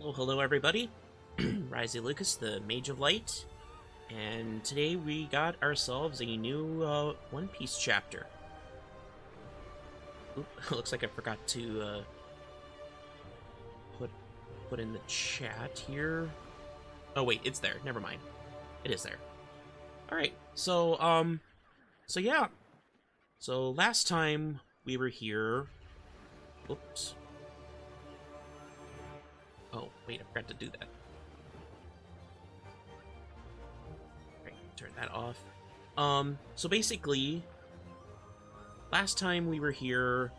Hello everybody. Risey Lucas, the Mage of Light, and today we got ourselves a new One Piece chapter. Oop, looks like I forgot to put in the chat here. Oh wait, it's there. Never mind. It is there. All right. So yeah. So last time we were here. Oops. Oh, wait, I forgot to do that. Right, turn that off. So basically, last time we were here,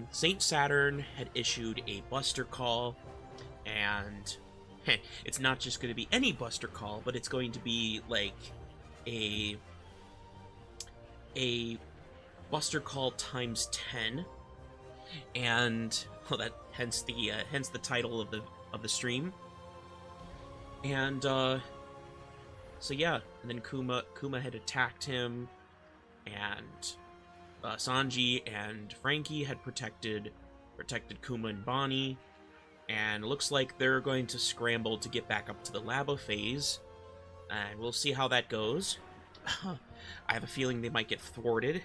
Saint Saturn had issued a buster call, and it's not just going to be any buster call, but it's going to be like a buster call times 10. And well, that hence the title of the stream. And so yeah, and then Kuma had attacked him, and Sanji and Frankie had protected Kuma and Bonnie, and it looks like they're going to scramble to get back up to the labo phase, and we'll see how that goes. I have a feeling they might get thwarted.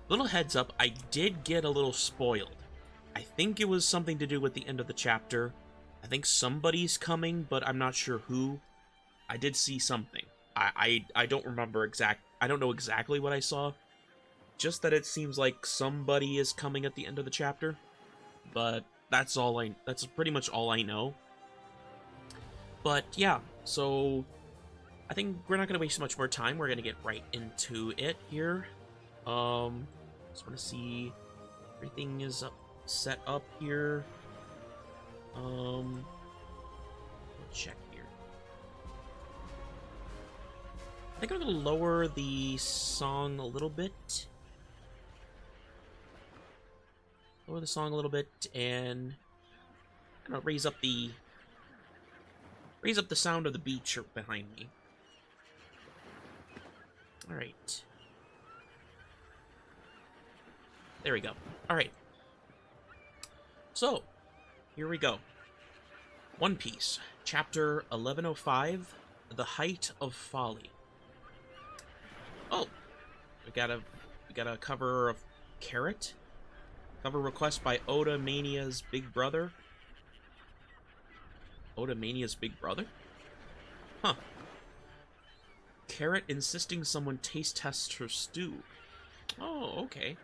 Little heads up, I did get a little spoiled. I think it was something to do with the end of the chapter. I think somebody's coming, but I'm not sure who. I did see something. I don't remember I don't know exactly what I saw. Just that it seems like somebody is coming at the end of the chapter. But that's pretty much all I know. But yeah, so I think we're not gonna waste much more time. We're gonna get right into it here. Just want to see everything is set up here. Check here. I think I'm gonna lower the song a little bit. Lower the song a little bit, and I'm gonna raise up the sound of the beach behind me. All right. There we go. Alright. So, here we go. One Piece, Chapter 1105, The Height of Folly. Oh, we got a cover of Carrot. Cover request by Oda Mania's Big Brother. Oda Mania's Big Brother? Huh. Carrot insisting someone taste test her stew. Oh, okay.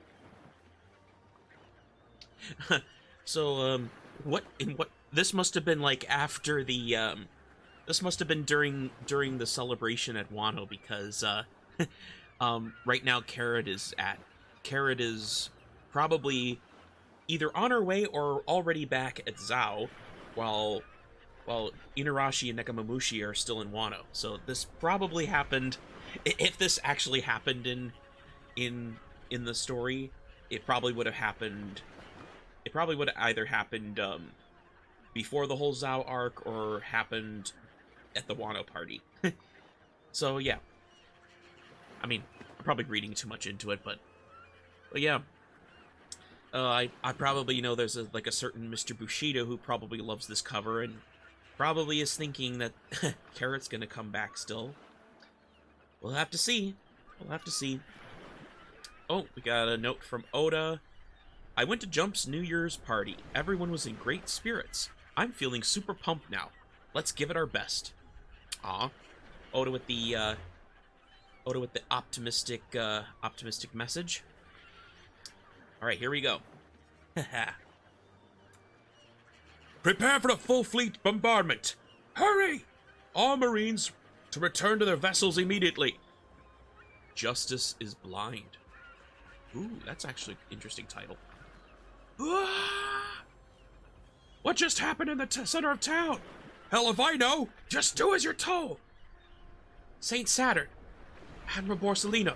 So, what this must have been like after the, this must have been during the celebration at Wano, because, right now Carrot is probably either on her way or already back at Zao, while Inarashi and Nekomamushi are still in Wano. So this probably happened, if this actually happened in the story, it probably would have happened. It probably would have either happened before the whole Zao arc or happened at the Wano party. So yeah, I mean, I'm probably reading too much into it, but yeah, I probably know there's a certain Mr. Bushido who probably loves this cover and probably is thinking that Carrot's gonna come back still. We'll have to see. We'll have to see. Oh, we got a note from Oda. I went to Jump's New Year's party. Everyone was in great spirits. I'm feeling super pumped now. Let's give it our best. Aw. Oda with the optimistic message. Alright, here we go. Prepare for a full fleet bombardment. Hurry! All Marines to return to their vessels immediately. Justice is blind. Ooh, that's actually an interesting title. What just happened in the center of town? Hell if I know! Just do as you're told! Saint Saturn, Admiral Borsellino,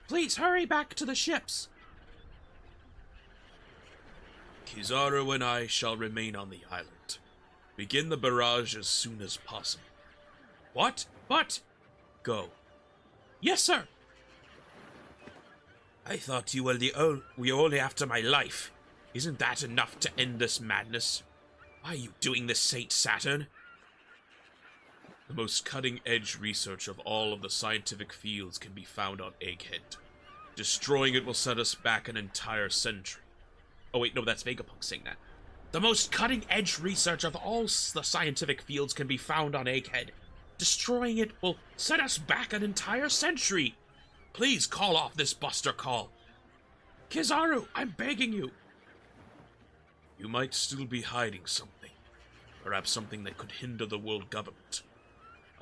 please hurry back to the ships. Kizaru and I shall remain on the island. Begin the barrage as soon as possible. What? But go. Yes, sir. I thought you were only after my life. Isn't that enough to end this madness? Why are you doing this, Saint Saturn? The most cutting-edge research of all of the scientific fields can be found on Egghead. Destroying it will set us back an entire century. Oh wait, no, that's Vegapunk saying that. The most cutting-edge research of all the scientific fields can be found on Egghead. Destroying it will set us back an entire century. Please call off this buster call. Kizaru, I'm begging you. You might still be hiding something. Perhaps something that could hinder the world government.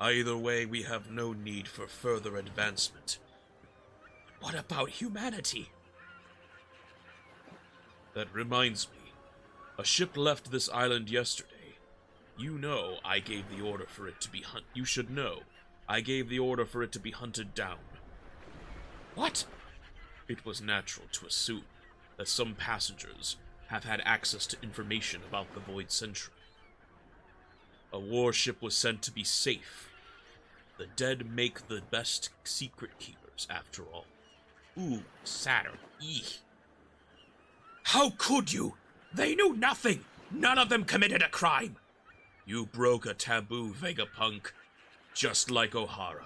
Either way, we have no need for further advancement. What about humanity? That reminds me. A ship left this island yesterday. You know I gave the order for it to be You should know. I gave the order for it to be hunted down. What? It was natural to assume that some passengers have had access to information about the Void Century. A warship was sent to be safe. The dead make the best secret keepers, after all. Ooh, Saturn. Eek. How could you? They knew nothing! None of them committed a crime! You broke a taboo, Vegapunk. Just like Ohara.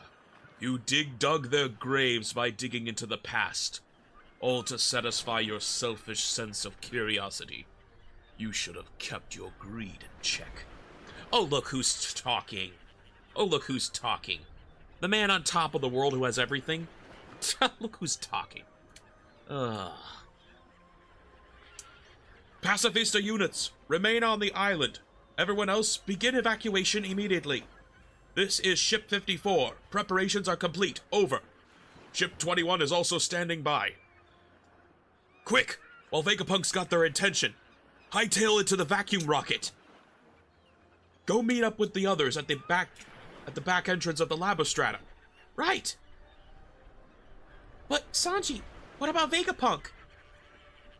You dug their graves by digging into the past. All to satisfy your selfish sense of curiosity. You should have kept your greed in check. Oh, look who's talking. Oh, look who's talking. The man on top of the world who has everything. Look who's talking. Ugh. Pacifista units, remain on the island. Everyone else, begin evacuation immediately. This is Ship 54. Preparations are complete. Over. Ship 21 is also standing by. Quick, while Vegapunk's got their attention. Hightail it to the vacuum rocket. Go meet up with the others at the back entrance of the Labostratum. Right. But, Sanji, what about Vegapunk?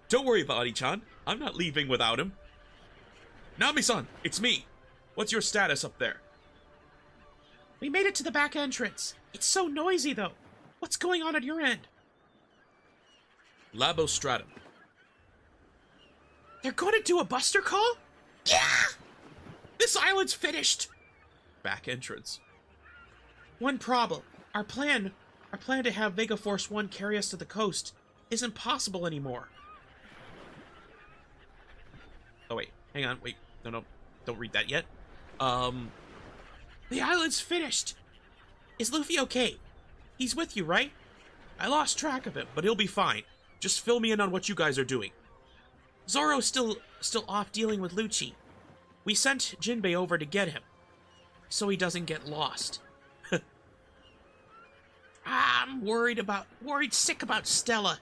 Don't worry about Chan. I'm not leaving without him. Nami-san, it's me. What's your status up there? We made it to the back entrance. It's so noisy, though. What's going on at your end? Labostratum. They're going to do a buster call? Yeah! This island's finished. Back entrance. One problem. Our plan to have Vega Force 1 carry us to the coast isn't possible anymore. Oh, wait. Hang on. Wait. No. Don't read that yet. The island's finished. Is Luffy okay? He's with you, right? I lost track of him, but he'll be fine. Just fill me in on what you guys are doing. Zoro's still off dealing with Lucci. We sent Jinbei over to get him, so he doesn't get lost. I'm worried sick about Stella.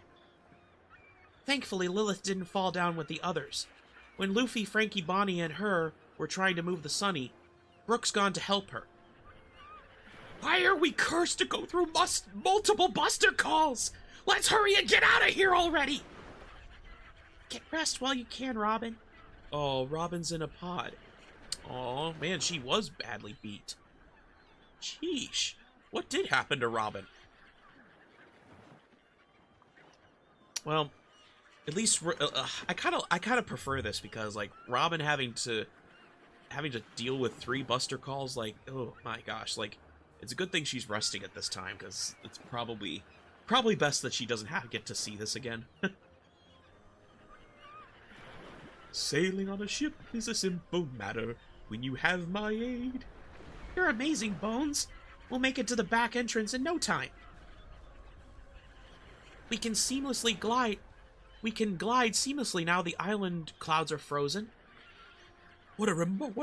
Thankfully, Lilith didn't fall down with the others. When Luffy, Frankie, Bonnie, and her were trying to move the Sunny, Brook's gone to help her. Why are we cursed to go through multiple buster calls? Let's hurry and get out of here already! Get rest while you can, Robin. Oh, Robin's in a pod. Oh, man, she was badly beat. Sheesh. What did happen to Robin? Well, at least I kind of prefer this because like Robin having to deal with 3 buster calls, like, oh my gosh, like it's a good thing she's resting at this time because it's probably best that she doesn't get to see this again. Sailing on a ship is a simple matter when you have my aid. You're amazing, Bones. We'll make it to the back entrance in no time. We can glide seamlessly now the island clouds are frozen. What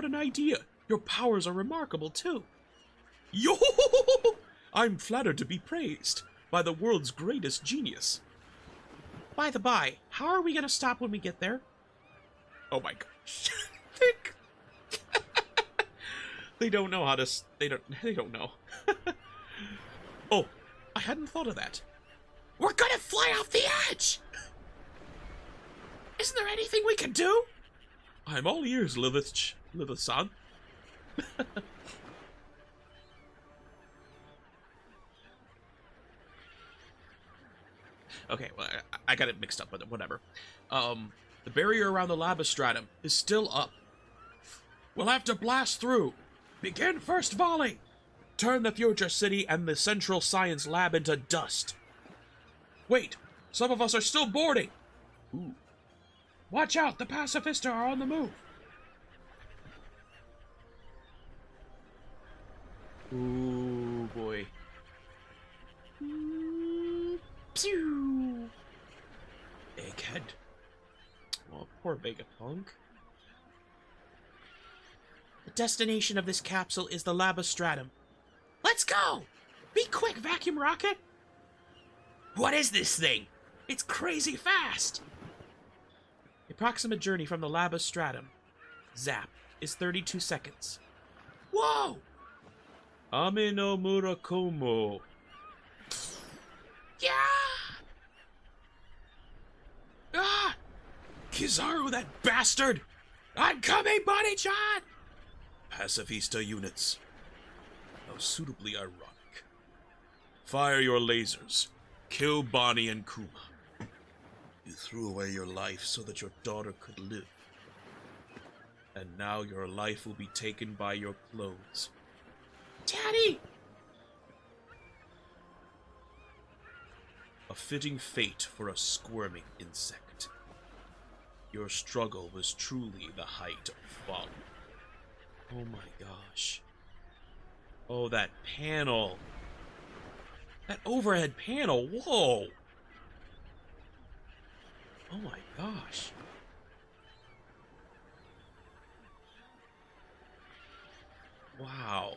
an idea! Your powers are remarkable too. Yo! I'm flattered to be praised by the world's greatest genius. By the by, how are we gonna stop when we get there? Oh my gosh. They don't know how to... They don't know. Oh, I hadn't thought of that. We're gonna fly off the edge! Isn't there anything we can do? I'm all ears, Lilith-san. Okay, well, I got it mixed up, but whatever. The barrier around the Labostratum is still up. We'll have to blast through. Begin first volley. Turn the future city and the central science lab into dust. Wait, some of us are still boarding. Ooh. Watch out, the pacifista are on the move. Ooh, boy. Pew! Egghead. Oh, poor Vegapunk. The destination of this capsule is the Labostratum. Let's go! Be quick, vacuum rocket! What is this thing? It's crazy fast! The approximate journey from the Labostratum, zap, is 32 seconds. Whoa! Ame no Murakumo. Yeah! Ah! Kizaru, that bastard! I'm coming, Bonnie-chan! Pacifista units. How suitably ironic. Fire your lasers. Kill Bonnie and Kuma. You threw away your life so that your daughter could live. And now your life will be taken by your clothes. Daddy! A fitting fate for a squirming insect. Your struggle was truly the height of folly. Oh my gosh. Oh, that panel. That overhead panel, whoa! Oh my gosh. Wow.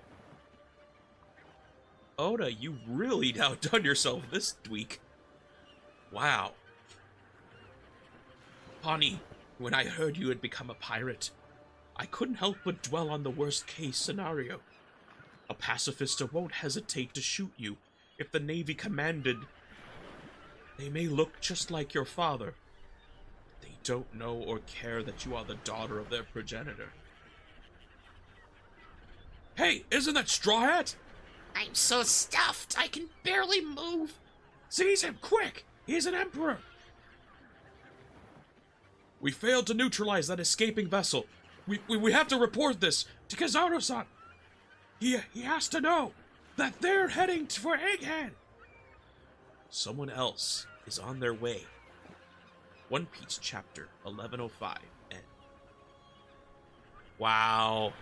Oda, you really outdone yourself this week. Wow. Bonnie, when I heard you had become a pirate, I couldn't help but dwell on the worst-case scenario. A pacifista won't hesitate to shoot you if the Navy commanded. They may look just like your father. They don't know or care that you are the daughter of their progenitor. Hey, isn't that Strawhat? I'm so stuffed, I can barely move. Seize him, quick! He's an emperor! We failed to neutralize that escaping vessel. We have to report this to Kizaru-san. He has to know that they're heading for Egghead. Someone else is on their way. One Piece chapter 1105 end. Wow.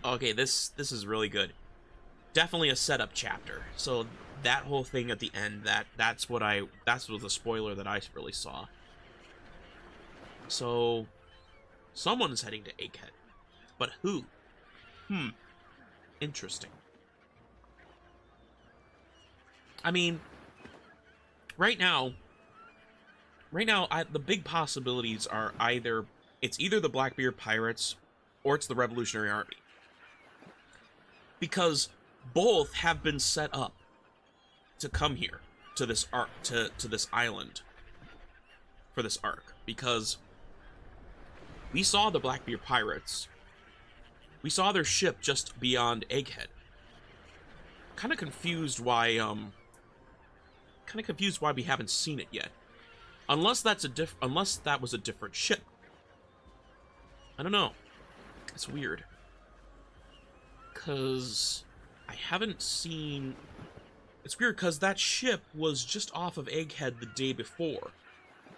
Okay, this is really good. Definitely a setup chapter. So that whole thing at the end, that was a spoiler that I really saw. So someone's heading to Egghead. But who? Interesting. I mean, right now, the big possibilities are it's either the Blackbeard Pirates or it's the Revolutionary Army. Because both have been set up to come here, to this arc, to this island, for this arc. Because we saw the Blackbeard Pirates. We saw their ship just beyond Egghead. Kind of confused why we haven't seen it yet. Unless that was a different ship. I don't know. It's weird. Cause I haven't seen. It's weird because that ship was just off of Egghead the day before.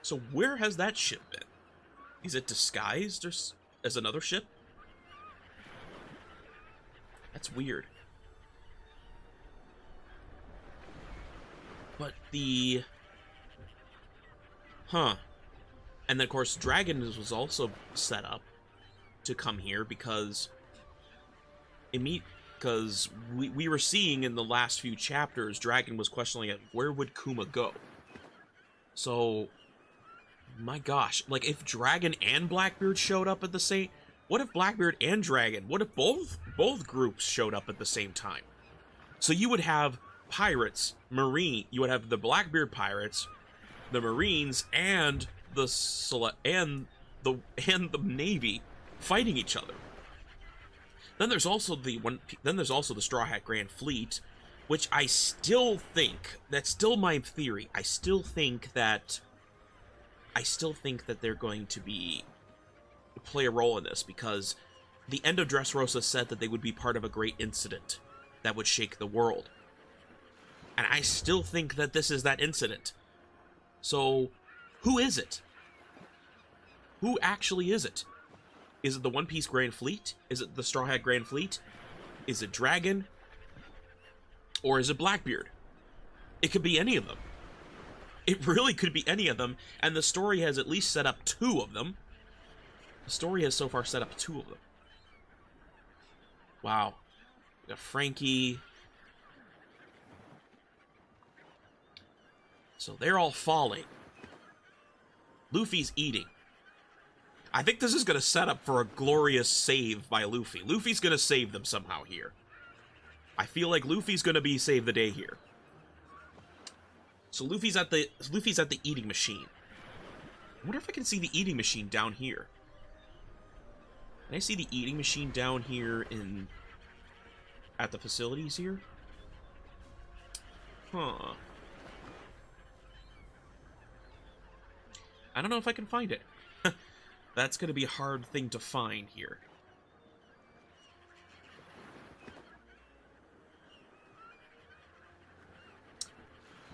So where has that ship been? Is it disguised as another ship? That's weird. But the... And then, of course, Dragon was also set up to come here because... we were seeing in the last few chapters, Dragon was questioning it, where would Kuma go? So... My gosh, like, if Dragon and Blackbeard showed up at the same... What if Blackbeard and Dragon? What if both groups showed up at the same time? So you would have pirates, you would have the Blackbeard pirates, the Marines, and the Navy fighting each other. Then there's also the Straw Hat Grand Fleet, which I still think, that's still my theory. I still think that they're going to be play a role in this, because the end of Dressrosa said that they would be part of a great incident that would shake the world. And I still think that this is that incident. So, who is it? Who actually is it? Is it the One Piece Grand Fleet? Is it the Straw Hat Grand Fleet? Is it Dragon? Or is it Blackbeard? It could be any of them. It really could be any of them, and the story has at least set up 2 of them. The story has so far set up 2 of them. Wow. We got Frankie. So they're all falling. Luffy's eating. I think this is going to set up for a glorious save by Luffy. Luffy's going to save them somehow here. I feel like Luffy's going to be save the day here. So Luffy's at the eating machine. I wonder if I can see the eating machine down here. Can I see the eating machine down here at the facilities here? Huh. I don't know if I can find it. That's going to be a hard thing to find here.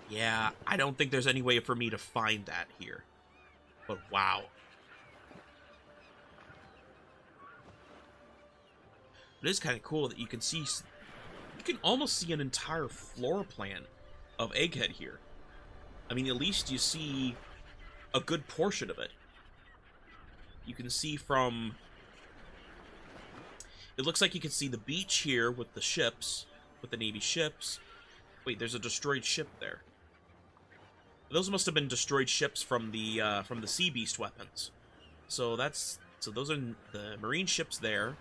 Yeah, I don't think there's any way for me to find that here. But wow. It is kind of cool that you can see... You can almost see an entire floor plan of Egghead here. I mean, at least you see a good portion of it. You can see from... It looks like you can see the beach here with the ships, with the Navy ships. Wait, there's a destroyed ship there. Those must have been destroyed ships from the Sea Beast weapons. So those are the Marine ships there.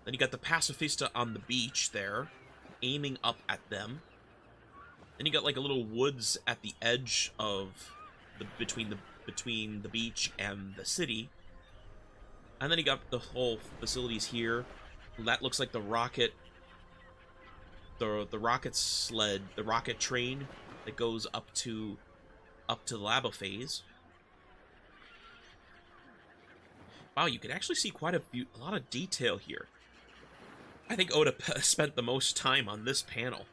Then you got the Pacifista on the beach there, aiming up at them. Then you got like a little woods at the edge of between the beach and the city. And then you got the whole facilities here. That looks like the rocket. The rocket sled, the rocket train that goes up to the lava phase. Wow, you can actually see quite a lot of detail here. I think Oda spent the most time on this panel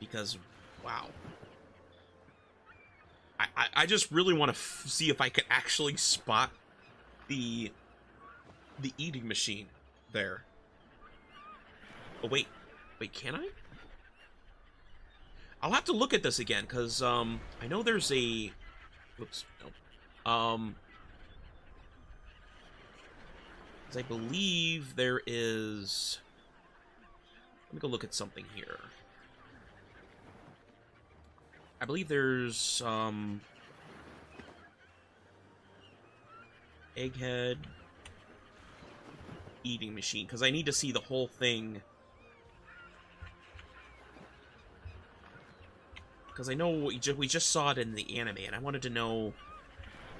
because, wow. I just really want to see if I can actually spot the eating machine there. Oh wait, can I? I'll have to look at this again because I know there's a. Whoops, no. Because I believe there is. Let me go look at something here. I believe there's Egghead eating machine because I need to see the whole thing. Because I know we just saw it in the anime, and I wanted to know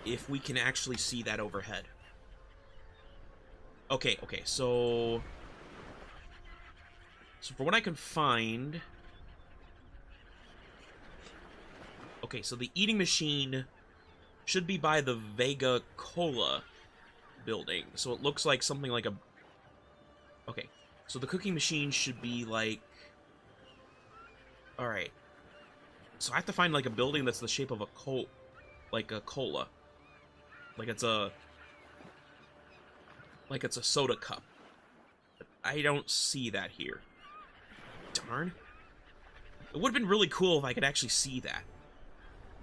if we can actually see that overhead. Okay, so from what I can find... Okay, so the eating machine should be by the Vega Cola building. So it looks like something like a... Okay, so the cooking machine should be like... Alright. So I have to find like a building that's the shape of a cola. Like it's a soda cup. But I don't see that here. Darn. It would have been really cool if I could actually see that.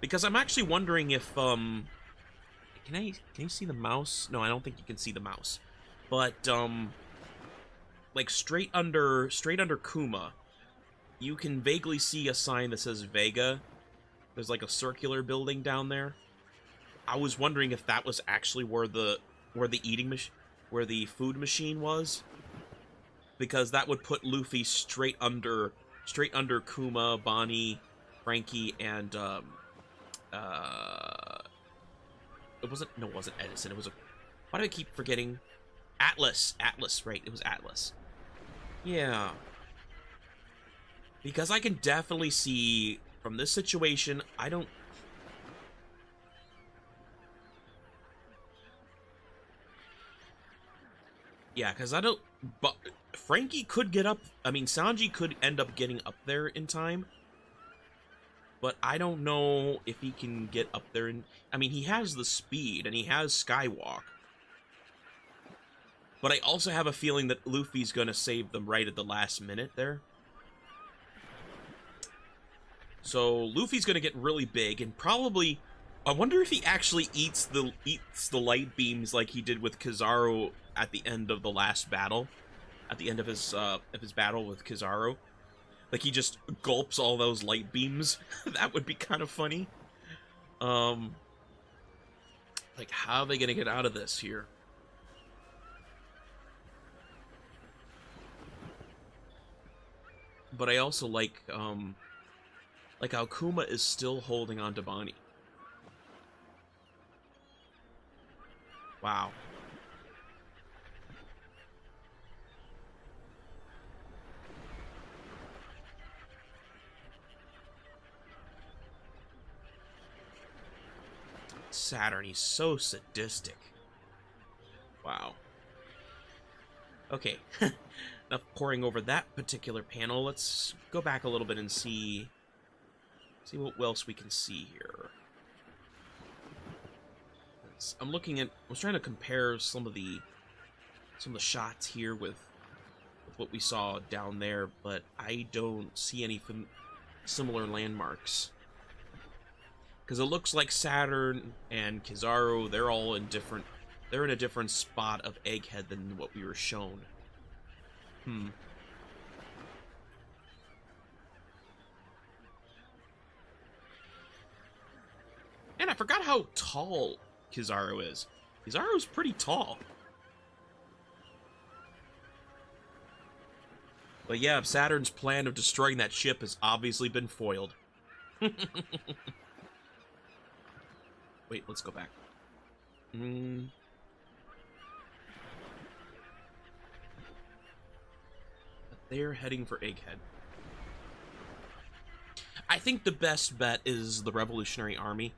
Because I'm actually wondering if can you see the mouse? No, I don't think you can see the mouse. But like straight under Kuma, you can vaguely see a sign that says Vega. There's like a circular building down there. I was wondering if that was actually where the food machine was, because that would put Luffy straight under Kuma, Bonnie, Frankie, and it wasn't Edison. It was why do I keep forgetting? Atlas, right? It was Atlas. Yeah. Because I can definitely see from this situation, Yeah, because I don't... But Frankie could get up... I mean, Sanji could end up getting up there in time. But I don't know if he can get up there in... I mean, he has the speed, and he has Skywalk. But I also have a feeling that Luffy's going to save them right at the last minute there. So Luffy's going to get really big, and probably... I wonder if he actually eats the light beams like he did with Kizaru at the end of the last battle. At the end of his battle with Kizaru. Like, he just gulps all those light beams. That would be kind of funny. Like, how are they going to get out of this here? But I also like how Kuma is still holding on to Bonnie. Wow. Saturn, he's so sadistic. Wow. Okay. Enough poring over that particular panel. Let's go back a little bit and see what else we can see here. I'm looking at... I was trying to compare some of the shots here with what we saw down there, but I don't see any similar landmarks. Because it looks like Saturn and Kizaru, they're all in different... They're in a different spot of Egghead than what we were shown. And I forgot how tall Kizaru is. Kizaru's pretty tall. But yeah, Saturn's plan of destroying that ship has obviously been foiled. Wait, let's go back. They're heading for Egghead. I think the best bet is the Revolutionary Army.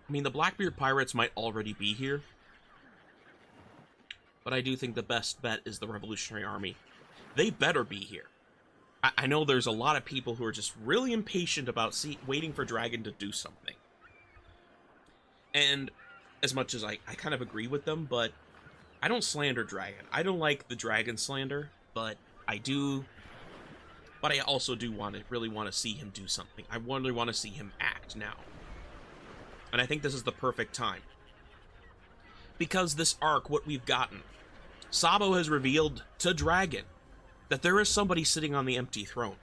I mean, the Blackbeard Pirates might already be here. But I do think the best bet is the Revolutionary Army. They better be here. I know there's a lot of people who are just really impatient about waiting for Dragon to do something. And as much as I kind of agree with them, but I don't slander Dragon. I don't like the Dragon slander, but I do... But I also do really want to see him do something. I really want to see him act now. And I think this is the perfect time. Because this arc, what we've gotten, Sabo has revealed to Dragon that there is somebody sitting on the empty throne.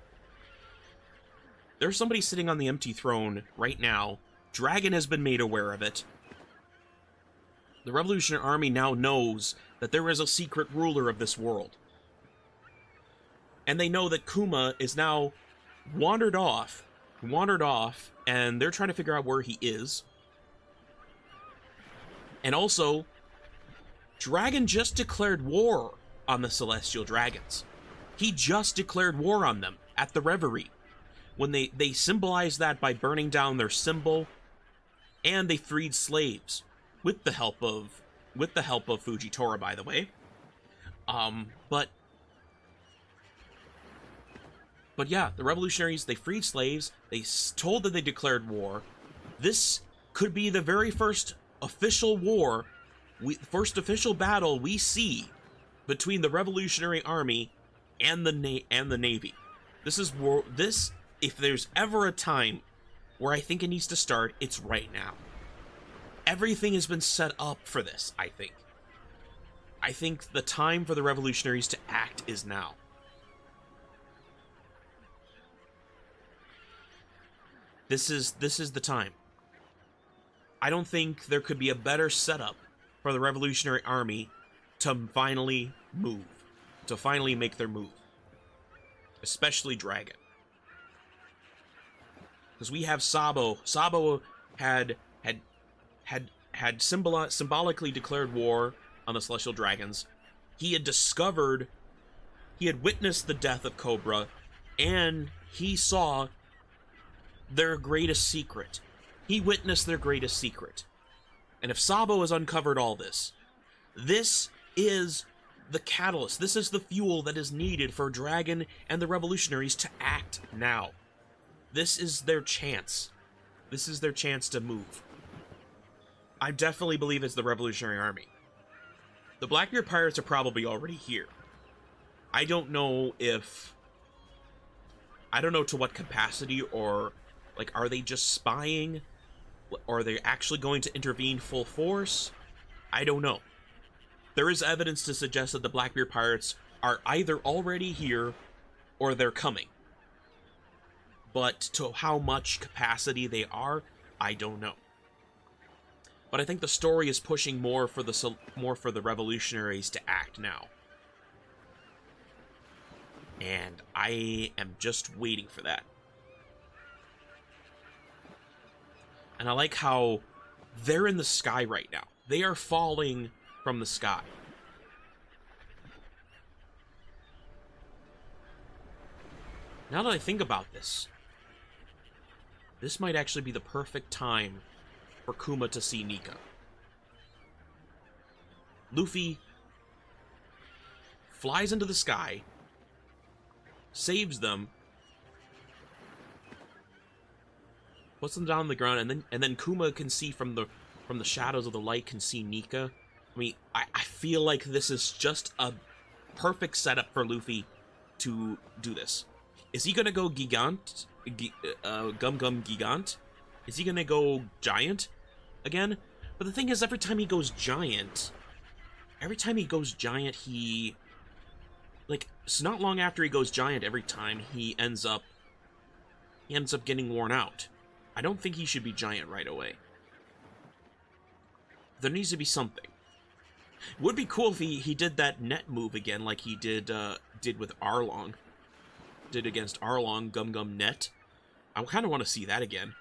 There's somebody sitting on the empty throne right now. Dragon has been made aware of it. The Revolutionary Army now knows that there is a secret ruler of this world. And they know that Kuma is now wandered off, and they're trying to figure out where he is. And also, Dragon just declared war on the Celestial Dragons. He just declared war on them at the Reverie. When they symbolized that by burning down their symbol, and they freed slaves with the help of Fujitora, by the way. But yeah, the revolutionaries, they freed slaves. They told that they declared war. This could be the very first official war, first official battle we see between the Revolutionary Army and the Navy. This is war. This, if there's ever a time where I think it needs to start, it's right now. Everything has been set up for this, I think. I think the time for the revolutionaries to act is now. This is the time. I don't think there could be a better setup for the Revolutionary Army to finally move. To finally make their move. Especially Dragon. Because we have Sabo. Sabo had symbolically declared war on the Celestial Dragons. He had witnessed the death of Cobra, and he saw their greatest secret. He witnessed their greatest secret. And if Sabo has uncovered all this, this is the catalyst. This is the fuel that is needed for Dragon and the revolutionaries to act now. This is their chance. This is their chance to move. I definitely believe it's the Revolutionary Army. The Blackbeard Pirates are probably already here. I don't know to what capacity, or, like, are they just spying? Or are they actually going to intervene full force? I don't know. There is evidence to suggest that the Blackbeard Pirates are either already here or they're coming. But to how much capacity they are, I don't know. But I think the story is pushing more for the revolutionaries to act now. And I am just waiting for that. And I like how they're in the sky right now. They are falling from the sky. Now that I think about this, this might actually be the perfect time for Kuma to see Nika. Luffy flies into the sky, saves them, puts them down on the ground, and then Kuma can see from the shadows of the light, can see Nika. I mean, I feel like this is just a perfect setup for Luffy to do this. Is he gonna go Gigant? Gum Gigant? Is he gonna go Giant again? But the thing is, every time he goes Giant, he... Like, it's not long after he goes Giant every time, he ends up getting worn out. I don't think he should be Giant right away. There needs to be something. Would be cool if he did that net move again, like he did with Arlong. Did against Arlong, Gum Net. I kind of want to see that again.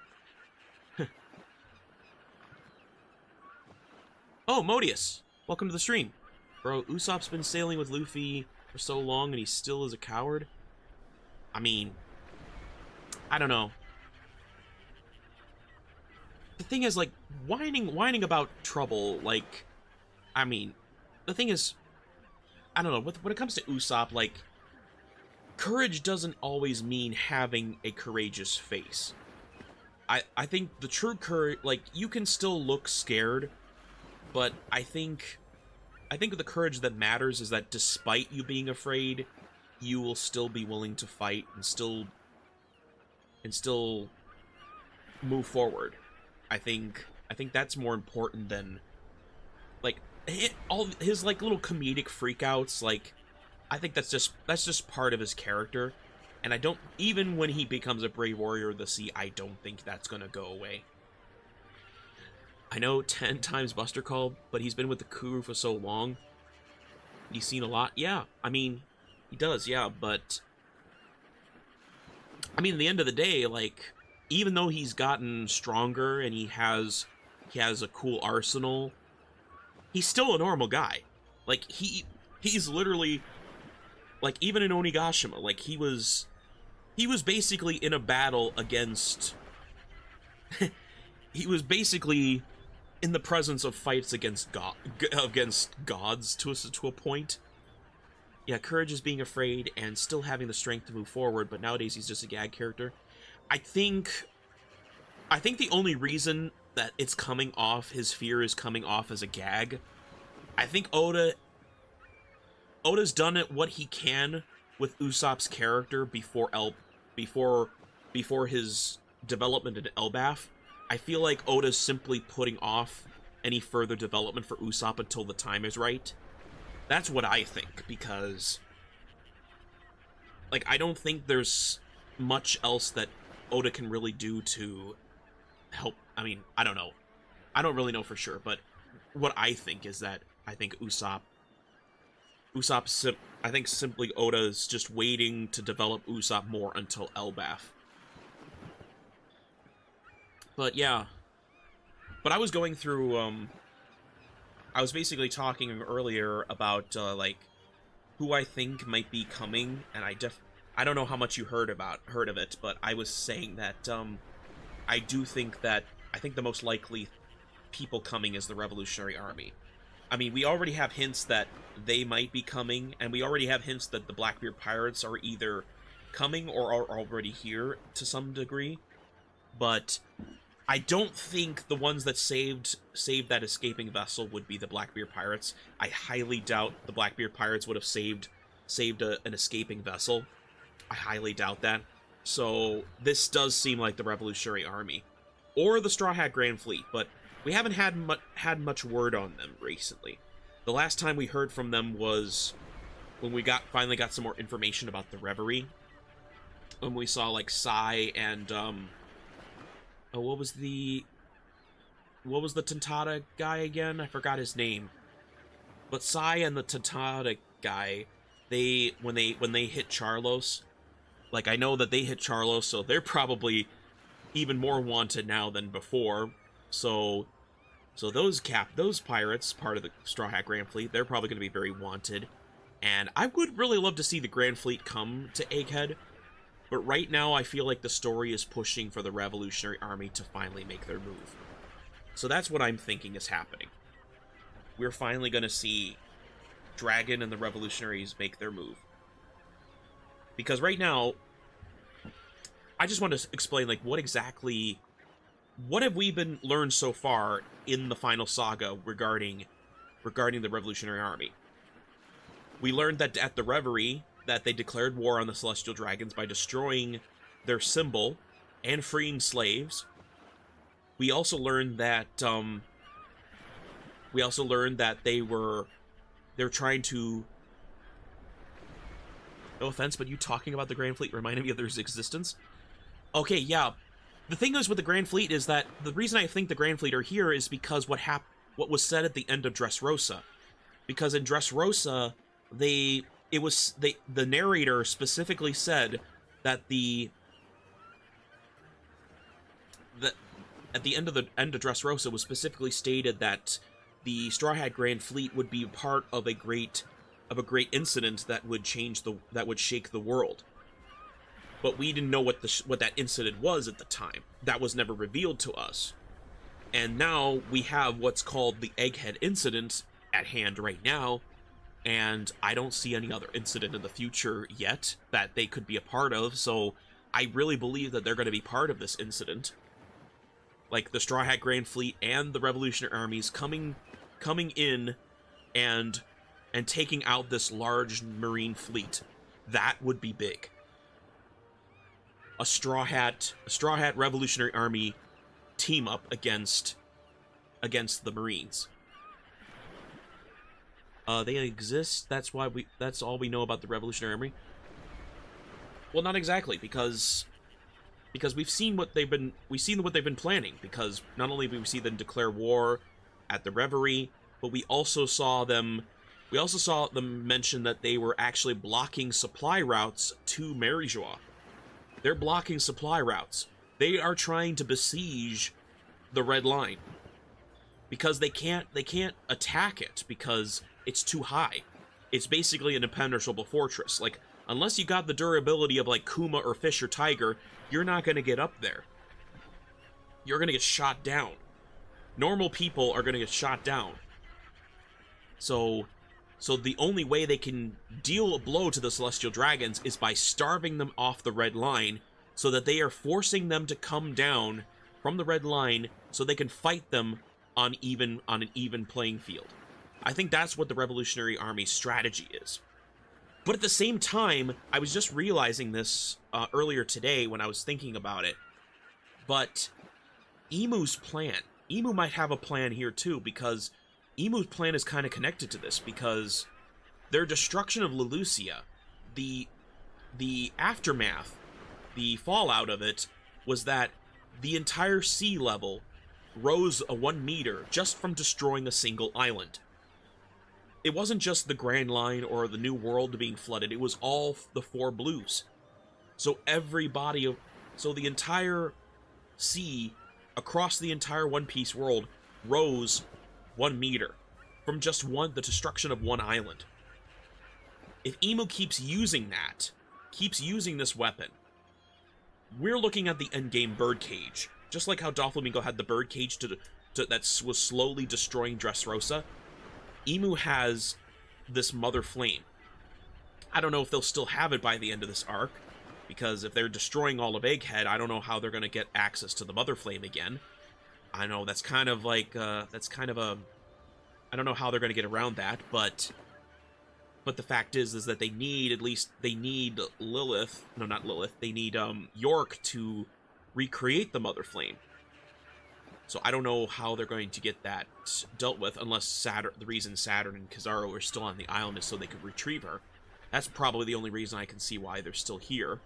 Oh, Modius! Welcome to the stream. Bro, Usopp's been sailing with Luffy for so long and he still is a coward? I mean, I don't know. The thing is, like, whining about trouble, like, I mean, the thing is, I don't know, when it comes to Usopp, like, courage doesn't always mean having a courageous face. I think the true courage, like, you can still look scared, but I think the courage that matters is that despite you being afraid, you will still be willing to fight and still move forward. I think that's more important than, like, all his, like, little comedic freakouts. Like, I think that's just part of his character, and I don't, even when he becomes a brave warrior of the sea, I don't think that's gonna go away. I know 10 times Buster called, but he's been with the crew for so long. He's seen a lot. Yeah, I mean, he does, yeah, but I mean, at the end of the day, like, even though he's gotten stronger and he has a cool arsenal, he's still a normal guy. Like, he's literally, like, even in Onigashima, like, he was basically in a battle against he was basically in the presence of fights against gods to a point. Yeah, courage is being afraid and still having the strength to move forward, but nowadays he's just a gag character. I think the only reason that it's coming off, his fear is coming off as a gag, I think Oda's done it what he can with Usopp's character before his development in Elbaf. I feel like Oda's simply putting off any further development for Usopp until the time is right. That's what I think, because, like, I don't think there's much else that Oda can really do to help. I mean, I don't know. I don't really know for sure, but what I think is that I think I think simply Oda's just waiting to develop Usopp more until Elbaf. But yeah. But I was going through, I was basically talking earlier about, like, who I think might be coming, and I don't know how much you heard of it, but I was saying that, I think the most likely people coming as the Revolutionary Army. I mean, we already have hints that they might be coming, and we already have hints that the Blackbeard Pirates are either coming or are already here to some degree. But I don't think the ones that saved that escaping vessel would be the Blackbeard Pirates. I highly doubt the Blackbeard Pirates would have saved an escaping vessel. I highly doubt that. So this does seem like the Revolutionary Army. Or the Straw Hat Grand Fleet, but we haven't had much word on them recently. The last time we heard from them was when we finally got some more information about the Reverie. When we saw, like, Sai and, oh, what was the Tantata guy again? I forgot his name. But Sai and the Tantata guy, when they hit Charlos, like, I know that they hit Charlos, so they're probably even more wanted now than before. So those pirates, part of the Straw Hat Grand Fleet, they're probably going to be very wanted. And I would really love to see the Grand Fleet come to Egghead. But right now, I feel like the story is pushing for the Revolutionary Army to finally make their move. So that's what I'm thinking is happening. We're finally going to see Dragon and the Revolutionaries make their move. Because right now, I just want to explain, like, what have we learned so far in the final saga regarding the Revolutionary Army? We learned that at the Reverie, that they declared war on the Celestial Dragons by destroying their symbol and freeing slaves. We also learned that they're trying to. No offense, but you talking about the Grand Fleet reminded me of their existence. Okay, yeah. The thing is with the Grand Fleet is that the reason I think the Grand Fleet are here is because what was said at the end of Dressrosa. Because in Dressrosa, the narrator specifically said that at the end of Dressrosa was specifically stated that the Straw Hat Grand Fleet would be part of a great incident that would shake the world. But we didn't know what that incident was at the time. That was never revealed to us. And now we have what's called the Egghead incident at hand right now, and I don't see any other incident in the future yet that they could be a part of, so I really believe that they're going to be part of this incident. Like, the Straw Hat Grand Fleet and the Revolutionary armies coming in and taking out this large marine fleet. That would be big. A Straw Hat Revolutionary Army team up against the Marines. They exist. That's all we know about the Revolutionary Army. Well, not exactly, because we've seen what they've been planning. Because not only did we see them declare war at the Reverie, but we also saw them mention that they were actually blocking supply routes to Maryjois. They're blocking supply routes. They are trying to besiege the Red Line because they can't attack it because it's too high. It's basically an impenetrable fortress. Like, unless you got the durability of, like, Kuma or Fisher Tiger, you're not going to get up there. You're going to get shot down. Normal people are going to get shot down. So the only way they can deal a blow to the Celestial Dragons is by starving them off the Red Line, so that they are forcing them to come down from the Red Line so they can fight them on an even playing field. I think that's what the Revolutionary Army's strategy is. But at the same time, I was just realizing this earlier today when I was thinking about it. But Emu's plan. Emu might have a plan here too, because Emu's plan is kind of connected to this, because their destruction of Lelucia, the aftermath, the fallout of it, was that the entire sea level rose 1 meter just from destroying a single island. It wasn't just the Grand Line or the New World being flooded, it was all the 4 blues. So the entire sea across the entire One Piece world rose 1 meter from just the destruction of 1 island. If Emu keeps using this weapon, we're looking at the endgame birdcage. Just like how Doflamingo had the birdcage to that was slowly destroying Dressrosa, Imu has this Mother Flame. I don't know if they'll still have it by the end of this arc, because if they're destroying all of Egghead, I don't know how they're going to get access to the Mother Flame again. I know that's kind of like, I don't know how they're going to get around that, but the fact is that they need Lilith, no, not Lilith, they need York to recreate the Mother Flame. So I don't know how they're going to get that dealt with, unless Saturn, the reason Saturn and Kizaru are still on the island is so they could retrieve her. That's probably the only reason I can see why they're still here.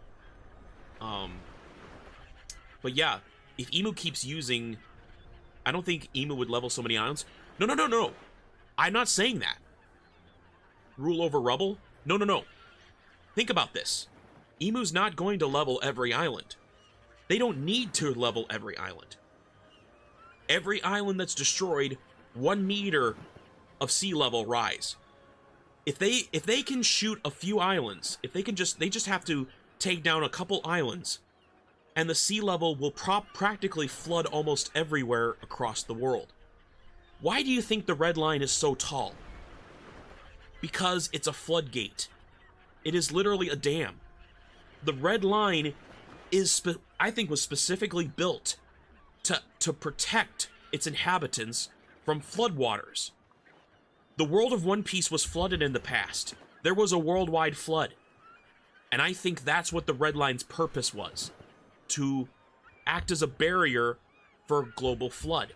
But yeah, if Imu keeps using... I don't think Imu would level so many islands. No. I'm not saying that. Rule over rubble? No. Think about this. Imu's not going to level every island. They don't need to level every island. Every island that's destroyed, 1 meter of sea level rise. If they can shoot a few islands, they just have to take down a couple islands, and the sea level will practically flood almost everywhere across the world. Why do you think the red line is so tall? Because it's a floodgate. It is literally a dam. The red line is, I think, was specifically built to protect its inhabitants from floodwaters. The world of One Piece was flooded in the past. There was a worldwide flood. And I think that's what the red line's purpose was. To act as a barrier for global flood.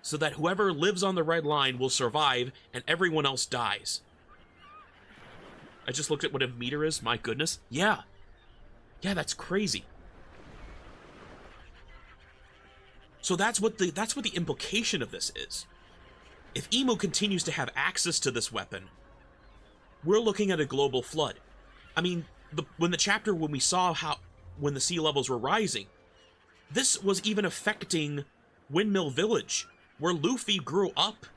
So that whoever lives on the red line will survive and everyone else dies. I just looked at what a meter is. My goodness. Yeah, that's crazy. So that's what the implication of this is. If Imu continues to have access to this weapon, we're looking at a global flood. I mean, when we saw when the sea levels were rising, this was even affecting Windmill Village, where Luffy grew up.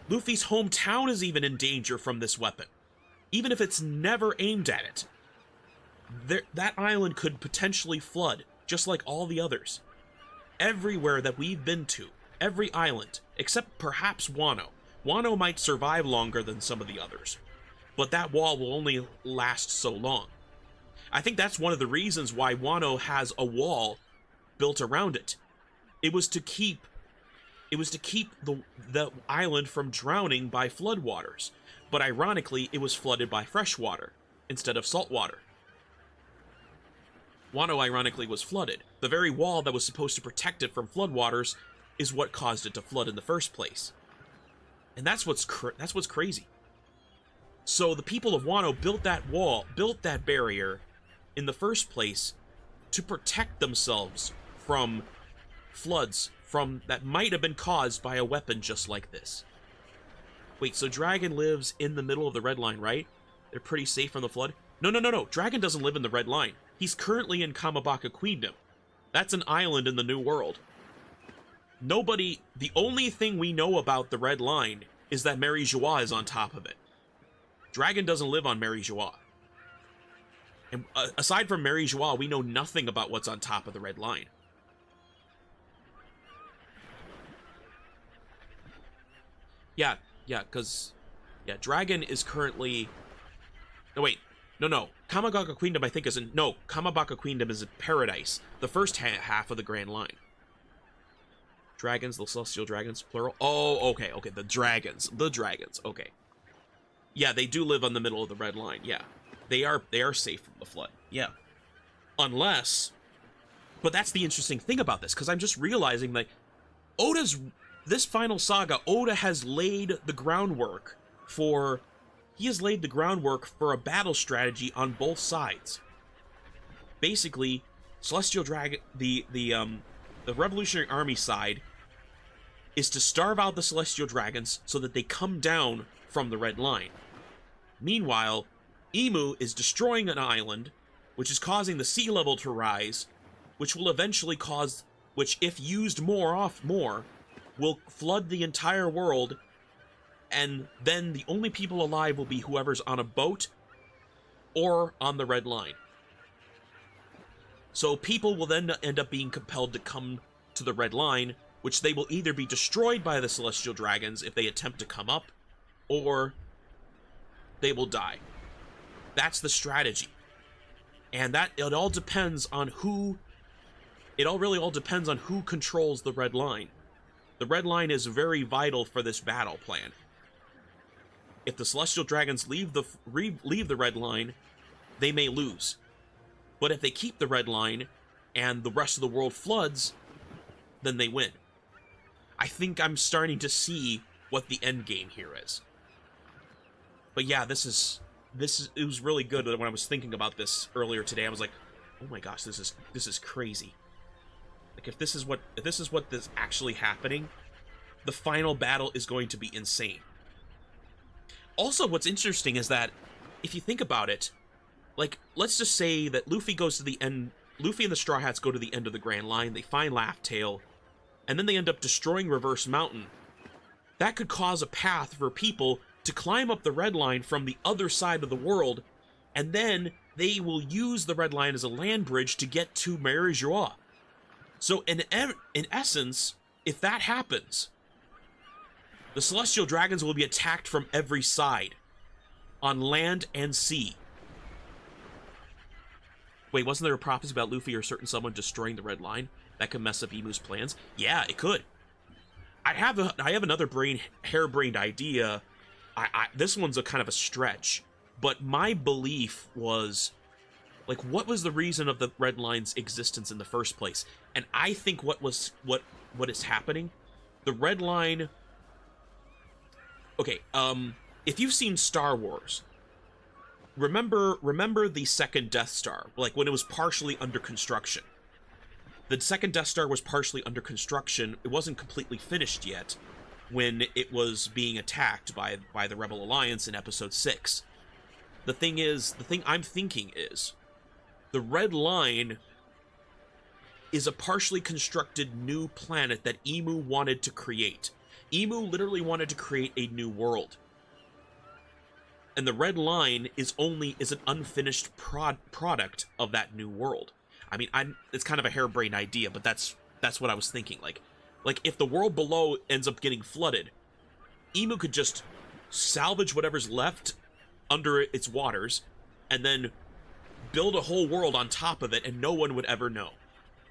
Luffy's hometown is even in danger from this weapon, even if it's never aimed at it. That island could potentially flood, just like all the others. Everywhere that we've been to, every island, except perhaps Wano. Wano might survive longer than some of the others, but that wall will only last so long. I think that's one of the reasons why Wano has a wall built around it. It was to keep the island from drowning by floodwaters, but ironically, it was flooded by fresh water instead of salt water. Wano, ironically, was flooded. The very wall that was supposed to protect it from floodwaters is what caused it to flood in the first place. And that's what's crazy. So the people of Wano built that wall, built that barrier in the first place to protect themselves from floods that might have been caused by a weapon just like this. Wait, so Dragon lives in the middle of the red line, right? They're pretty safe from the flood? No. Dragon doesn't live in the red line. He's currently in Kamabaka Queendom. That's an island in the New World. The only thing we know about the red line is that Mary Joie is on top of it. Dragon doesn't live on Mary Joie. And aside from Mary Joie, we know nothing about what's on top of the red line. Yeah, because Dragon is currently... No. Kamabaka Queendom, I think, Kamabaka Queendom is in Paradise, the first half of the Grand Line. Dragons, the Celestial Dragons, plural. Oh, okay, the dragons, okay. Yeah, they do live on the middle of the red line, yeah. They are safe from the flood, yeah. Unless... But that's the interesting thing about this, because I'm just realizing, like, this final saga, Oda has laid the groundwork for... He has laid the groundwork for a battle strategy on both sides. Basically, Celestial Dragon, the Revolutionary Army side, is to starve out the Celestial Dragons so that they come down from the Red Line. Meanwhile, Imu is destroying an island, which is causing the sea level to rise, which will eventually which if used more, will flood the entire world, and then the only people alive will be whoever's on a boat or on the Red Line. So people will then end up being compelled to come to the Red Line, which they will either be destroyed by the celestial dragons if they attempt to come up, or they will die. That's the strategy. And that it all depends on who really all depends on who controls the red line. The red line is very vital for this battle plan. If the celestial dragons leave the red line, they may lose. But if they keep the red line and the rest of the world floods, then they win. I think I'm starting to see what the end game here is. But yeah, it was really good when I was thinking about this earlier today. I was like, oh my gosh, this is crazy. Like, if this is what is actually happening, the final battle is going to be insane. Also, what's interesting is that if you think about it, like, let's just say that Luffy goes to the end. Luffy and the Straw Hats go to the end of the Grand Line. They find Laugh Tale, and then they end up destroying Reverse Mountain. That could cause a path for people to climb up the Red Line from the other side of the world, and then they will use the Red Line as a land bridge to get to Mary Joie. So in essence, if that happens, the Celestial Dragons will be attacked from every side, on land and sea. Wait, wasn't there a prophecy about Luffy or certain someone destroying the Red Line that could mess up Imu's plans? Yeah, it could. I have another harebrained idea. This one's a kind of a stretch, but my belief was, like, what was the reason of the Red Line's existence in the first place? And I think what is happening, the Red Line. Okay, if you've seen Star Wars, remember the second Death Star, like when it was partially under construction. The second Death Star was partially under construction. It wasn't completely finished yet when it was being attacked by the Rebel Alliance in Episode 6. The thing I'm thinking is, the Red Line is a partially constructed new planet that Imu wanted to create. Imu literally wanted to create a new world. And the Red Line is an unfinished product of that new world. I mean, it's kind of a harebrained idea, but that's what I was thinking. Like if the world below ends up getting flooded, Imu could just salvage whatever's left under its waters, and then build a whole world on top of it, and no one would ever know.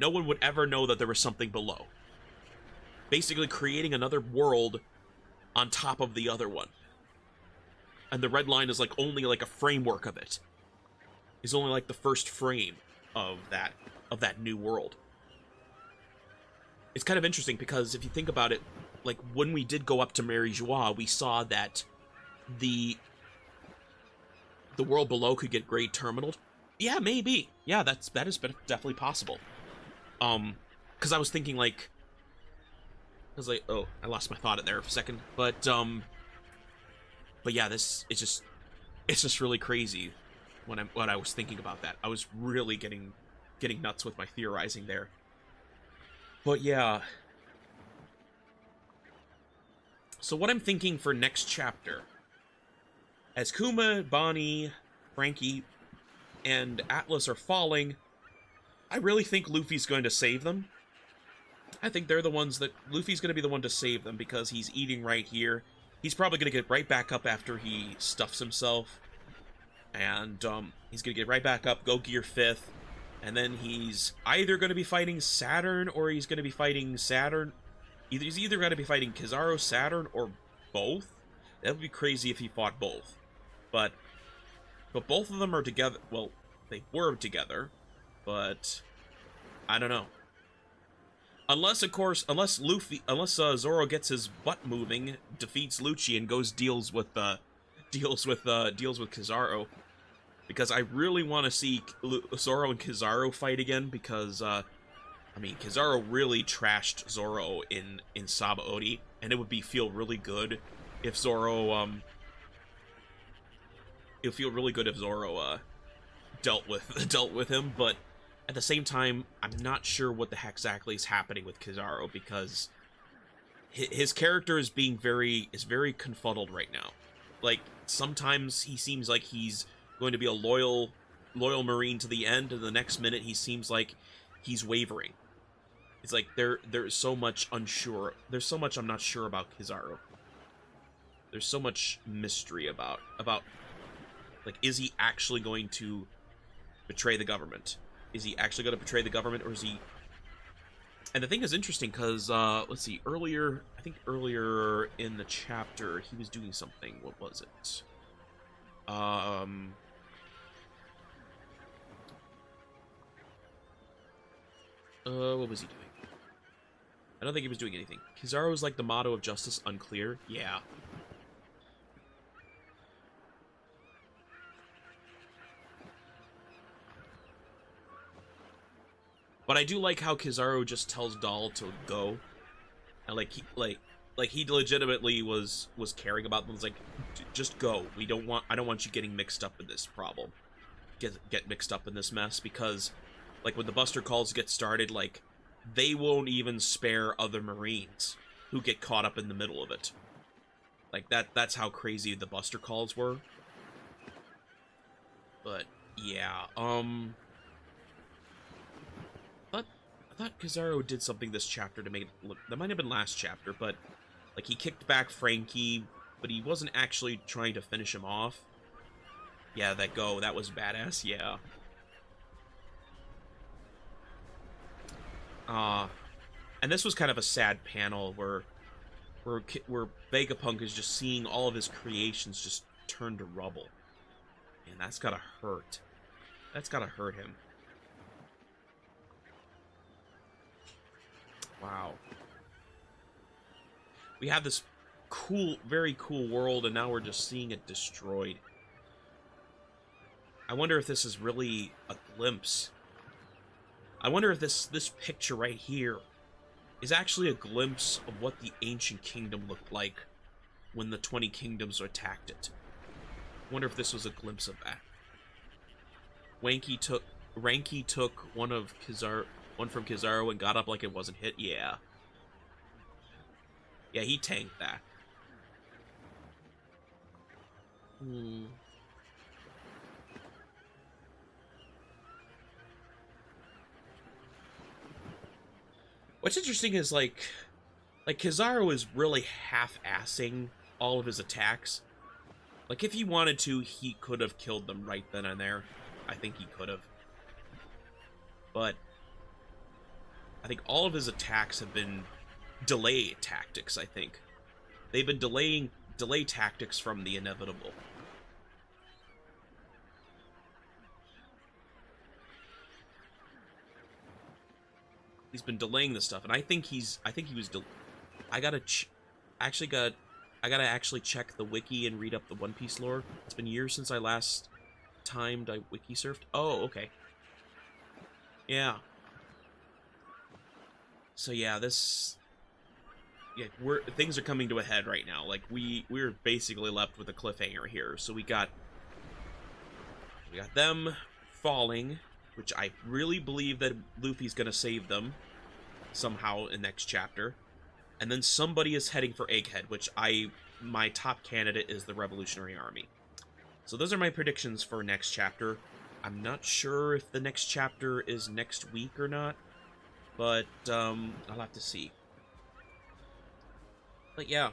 No one would ever know that there was something below. Basically creating another world on top of the other one. And the Red Line is only a framework of it. It's only like the first frame of that new world. It's kind of interesting because if you think about it, like when we did go up to Mary Joie, we saw that the world below could get grade terminaled. Yeah, maybe. Yeah, that is definitely possible. Because I was thinking oh, I lost my thought there for a second. But yeah, it's just really crazy when I was thinking about that. I was really getting nuts with my theorizing there. But yeah. So what I'm thinking for next chapter, as Kuma, Bonnie, Frankie, and Atlas are falling, I really think Luffy's going to save them. I think they're the ones that Luffy's going to be the one to save them because he's eating right here. He's probably going to get right back up after he stuffs himself. And he's going to get right back up, go Gear 5th. And then he's either going to be fighting Saturn or he's going to be fighting Saturn. He's either going to be fighting Kizaru, Saturn, or both. That would be crazy if he fought both. But both of them are together. Well, they were together. But I don't know. Unless Zoro gets his butt moving, defeats Lucci, and deals with Kizaru, because I really want to see Zoro and Kizaru fight again. Because I mean, Kizaru really trashed Zoro in Sabaody, and it would feel really good if Zoro dealt with him, but at the same time, I'm not sure what the heck exactly is happening with Kizaru, because his character is very confuddled right now. Like, sometimes he seems like he's going to be a loyal Marine to the end, and the next minute he seems like he's wavering. It's like there's so much unsure. There's so much I'm not sure about Kizaru. There's so much mystery about like, is he actually going to betray the government? Is he actually going to betray the government, or is he? And the thing is interesting because let's see, I think earlier in the chapter he was doing something. What was it? What was he doing? I don't think he was doing anything. Kizaru's like the motto of justice unclear. Yeah. But I do like how Kizaru just tells Doll to go, and like he legitimately was caring about them. It's like, just go. I don't want you getting mixed up in this problem. Get mixed up in this mess, because like when the Buster calls get started, like they won't even spare other Marines who get caught up in the middle of it. Like that's how crazy the Buster calls were. But yeah, I thought Kizaru did something this chapter to make it look... That might have been last chapter, but... Like, he kicked back Frankie, but he wasn't actually trying to finish him off. Yeah, that was badass, yeah. And this was kind of a sad panel where Vegapunk is just seeing all of his creations just turn to rubble. And that's gotta hurt. That's gotta hurt him. Wow. We have this cool, very cool world, and now we're just seeing it destroyed. I wonder if this is really a glimpse. I wonder if this picture right here is actually a glimpse of what the ancient kingdom looked like when the 20 kingdoms attacked it. I wonder if this was a glimpse of that. Ranky took one from Kizaru and got up like it wasn't hit. Yeah. Yeah, he tanked that. What's interesting is, like Kizaru is really half-assing all of his attacks. Like, if he wanted to, he could have killed them right then and there. I think he could have. But I think all of his attacks have been delay tactics, I think. They've been delay tactics from the inevitable. He's been delaying this stuff, and I think he was I gotta actually check the wiki and read up the One Piece lore. It's been years since I last timed I wiki surfed. Oh, okay. Yeah. So yeah, things are coming to a head right now. Like we're basically left with a cliffhanger here. So we got them falling, which I really believe that Luffy's gonna save them somehow in next chapter. And then somebody is heading for Egghead, which my top candidate is the Revolutionary Army. So those are my predictions for next chapter. I'm not sure if the next chapter is next week or not, but I'll have to see. But yeah.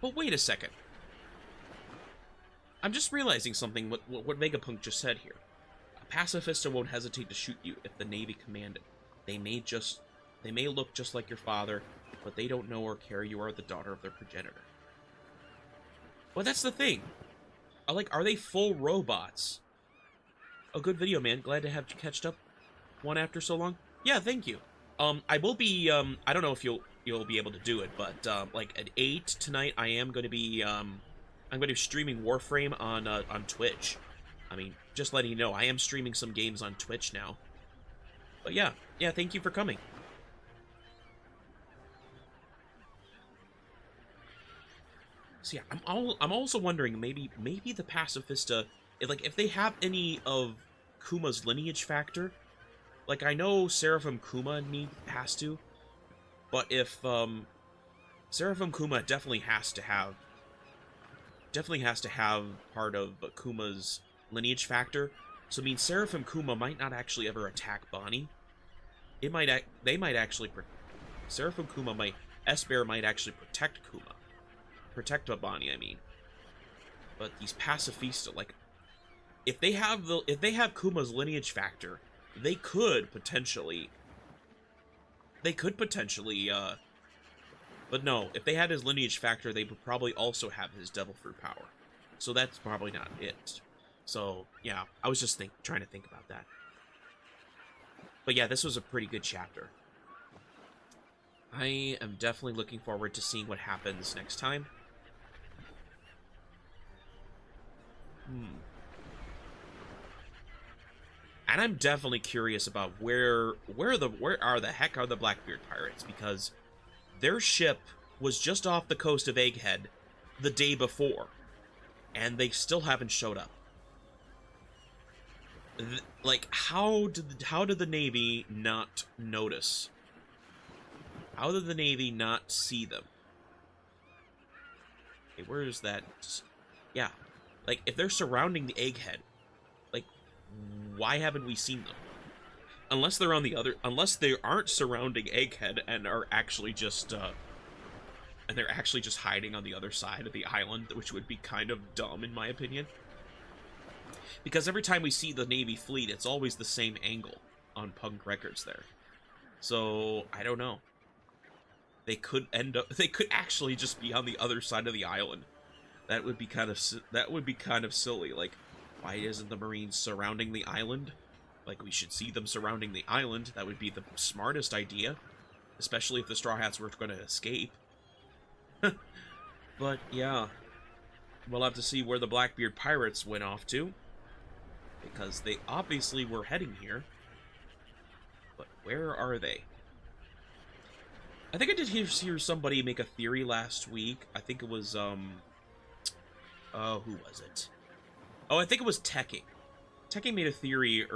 But wait a second. I'm just realizing something, what Vegapunk just said here. A pacifista won't hesitate to shoot you if the Navy command it. They may look just like your father, but they don't know or care you are the daughter of their progenitor. Well, that's the thing. Are they full robots? Oh, good video, man. Glad to have you catched up one after so long. Yeah, thank you. I will be, I don't know if you'll be able to do it, but, like, at 8 tonight, I am going to be, I'm going to be streaming Warframe on Twitch. I mean, just letting you know, I am streaming some games on Twitch now. But yeah, thank you for coming. So yeah, I'm also wondering, maybe the pacifista, if they have any of Kuma's lineage factor, like, I know Seraphim Kuma has to, but if, Seraphim Kuma definitely has to have part of Kuma's lineage factor. So, I mean, Seraphim Kuma might not actually ever attack Bonnie. They might actually, Seraphim Kuma might, S-Bear might actually protect Kuma. Protect Bonnie, I mean. But these pacifista, like, if they have Kuma's lineage factor, they could potentially, but no, if they had his lineage factor, they would probably also have his devil fruit power. So that's probably not it. So, yeah, I was just trying to think about that. But yeah, this was a pretty good chapter. I am definitely looking forward to seeing what happens next time. And I'm definitely curious about where the heck are the Blackbeard pirates, because their ship was just off the coast of Egghead the day before, and they still haven't showed up. Like, how did the Navy not notice? How did the Navy not see them? Okay, where is that? Yeah, like, if they're surrounding the Egghead, like, why haven't we seen them? Unless they're on the other, unless they aren't surrounding Egghead and are actually just, and they're actually just hiding on the other side of the island, which would be kind of dumb in my opinion. Because every time we see the Navy fleet, it's always the same angle on Punk Records there. So, I don't know. They could actually just be on the other side of the island. That would be kind of silly. Like, why isn't the Marines surrounding the island? Like, we should see them surrounding the island. That would be the smartest idea. Especially if the Straw Hats were going to escape. But, yeah. We'll have to see where the Blackbeard pirates went off to. Because they obviously were heading here. But where are they? I think I did hear somebody make a theory last week. I think it was, who was it? Oh, I think it was Tekking. Tekking made a theory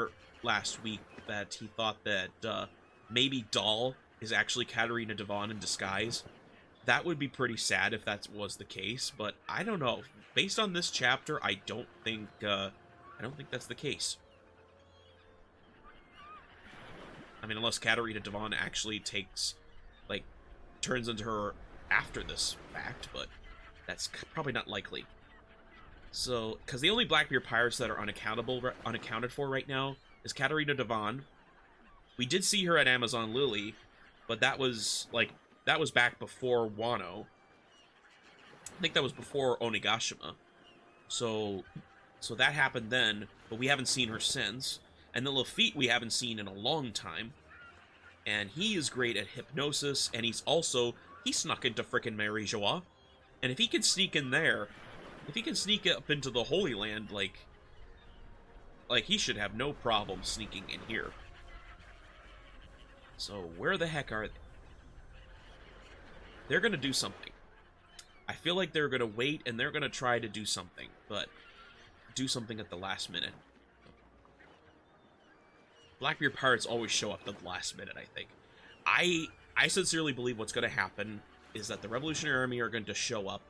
last week that he thought that maybe Dahl is actually Katarina Devon in disguise. That would be pretty sad if that was the case, but I don't know. Based on this chapter, I don't think that's the case. I mean, unless Katarina Devon actually turns into her after this fact, but that's probably not likely. So, because the only Blackbeard pirates that are unaccounted for right now is Katarina Devon. We did see her at Amazon Lily, but that was back before Wano. I think that was before Onigashima. So that happened then, but we haven't seen her since. And the Lafitte we haven't seen in a long time. And he is great at hypnosis, and he snuck into frickin' Mary Joie. And if he can sneak in there, if he can sneak up into the Holy Land, like he should have no problem sneaking in here. So, where the heck are they? They're gonna do something. I feel like they're gonna wait, and they're gonna try to do something, but do something at the last minute. Blackbeard pirates always show up at the last minute, I think. I sincerely believe what's going to happen is that the Revolutionary Army are going to show up.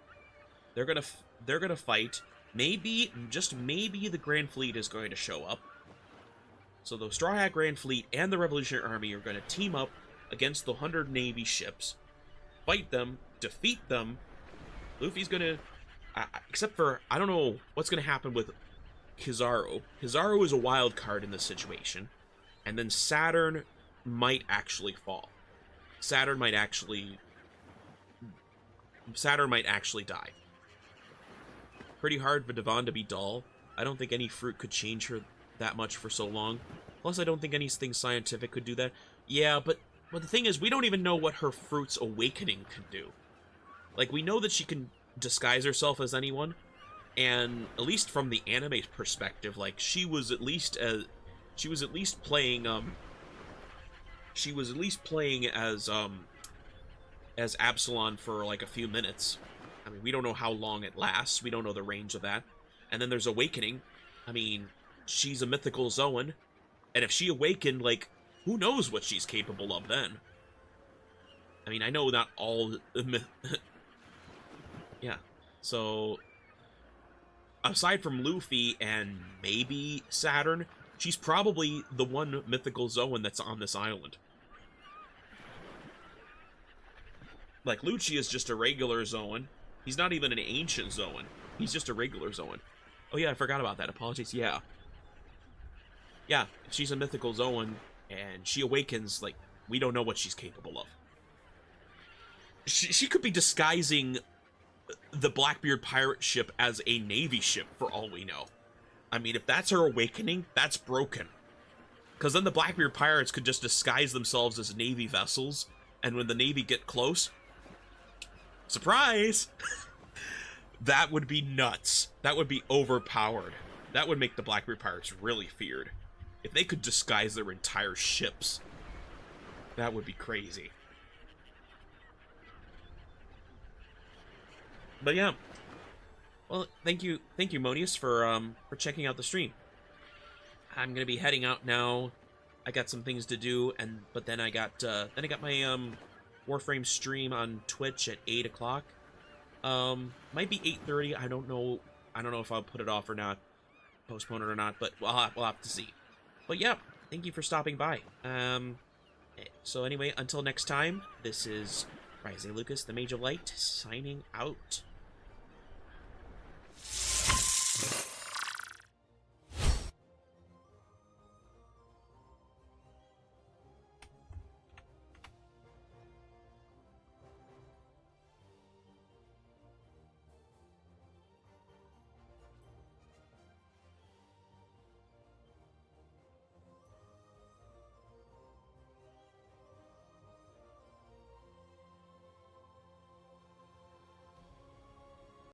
They're going to fight. Maybe, just maybe, the Grand Fleet is going to show up. So the Straw Hat Grand Fleet and the Revolutionary Army are going to team up against the 100 Navy ships, fight them, defeat them. Luffy's going to, except for, I don't know what's going to happen with Kizaru. Kizaru is a wild card in this situation. And then Saturn might actually fall. Saturn might actually die. Pretty hard for Devon to be dull. I don't think any fruit could change her that much for so long. Plus, I don't think anything scientific could do that. Yeah, but the thing is, we don't even know what her fruit's awakening could do. Like, we know that she can disguise herself as anyone, and at least from the anime perspective, like, she was at least playing as Absalon for like a few minutes. I mean, we don't know how long it lasts. We don't know the range of that. And then there's Awakening. I mean, she's a mythical Zoan, and if she awakened, like, who knows what she's capable of then? I mean, I know not all... yeah, so... aside from Luffy and maybe Saturn, she's probably the one mythical Zoan that's on this island. Like, Lucci is just a regular Zoan. He's not even an ancient Zoan. He's just a regular Zoan. Oh yeah, I forgot about that. Apologies, yeah. Yeah, she's a mythical Zoan, and she awakens, like, we don't know what she's capable of. She could be disguising the Blackbeard pirate ship as a Navy ship, for all we know. I mean, if that's her awakening, that's broken. Because then the Blackbeard pirates could just disguise themselves as Navy vessels, and when the Navy get close... surprise! That would be nuts. That would be overpowered. That would make the Blackbeard pirates really feared. If they could disguise their entire ships, that would be crazy. But yeah, well, thank you, Monius, for checking out the stream. I'm gonna be heading out now. I got some things to do, but then I got my Warframe stream on Twitch at 8 o'clock. Might be 8:30. I don't know if I'll put it off or not, postpone it or not, but we'll have to see. But yeah, thank you for stopping by. So anyway, until next time, this is Rising Lucas, the Mage of Light, signing out.